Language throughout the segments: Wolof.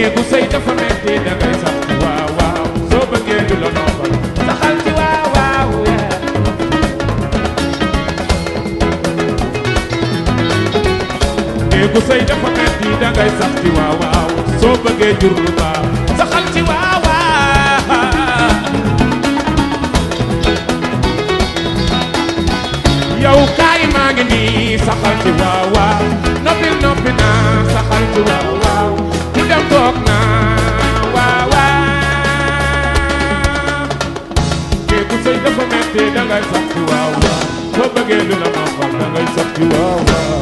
néegu sëy dafa metti da ngay sax ci waaw waaw soo bëggee du la noppal saxal ci waaw waaw néegu sëy dafa metti da ngay sax ci waaw waaw soo bëggee jur lu baax saxal ci waaw waaw yow kaay maa ngi nii saxal ci waaw waaw noppi naa saxal ci waaw waaw ku dem toog naa waaw waaw néegu sëy dafa metti da ngay sax ci waaw waaw soo bëggee lu la noppal da ngay sax ci waaw waaw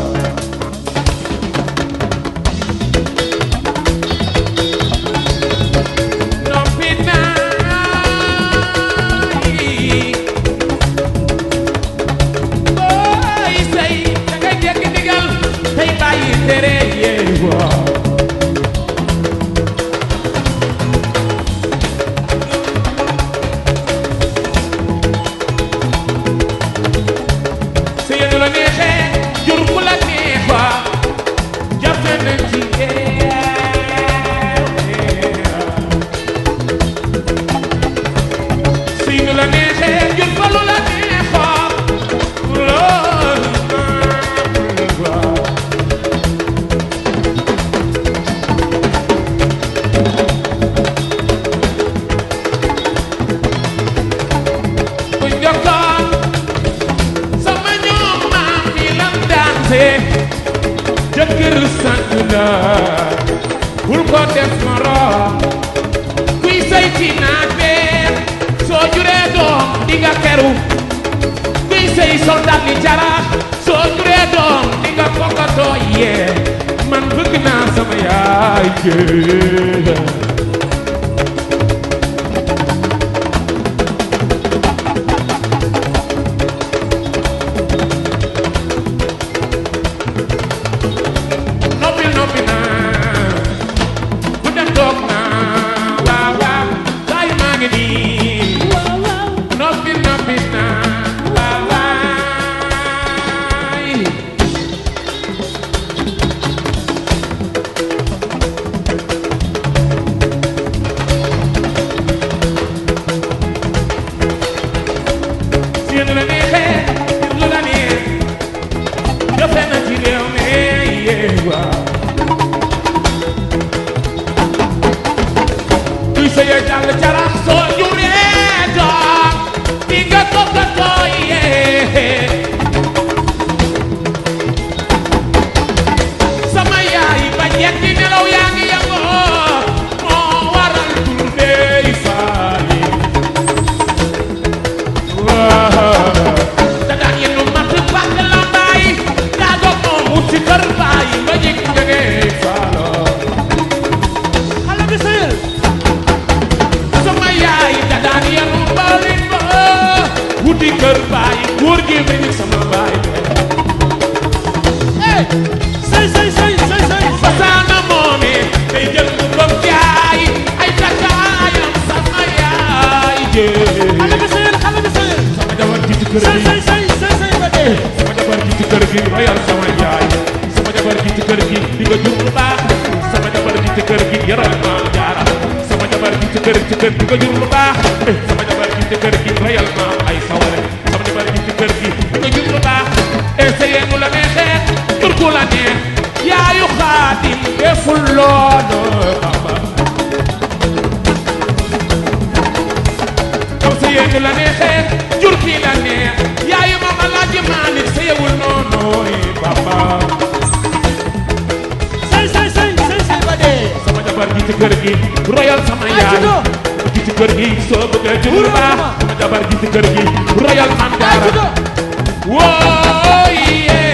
jëkkër sant la bul ko def moroom kuy sëy ci naaj beer soo juree doom di nga keru kuy sëy soldat li jarax soo juree doom di nga fokkatoo yee man bëgg naa sama yaay jee royal sama yaay ci kër gi soo bëggee ci lu baax sama jabar gi ci kër gi royal man dara woo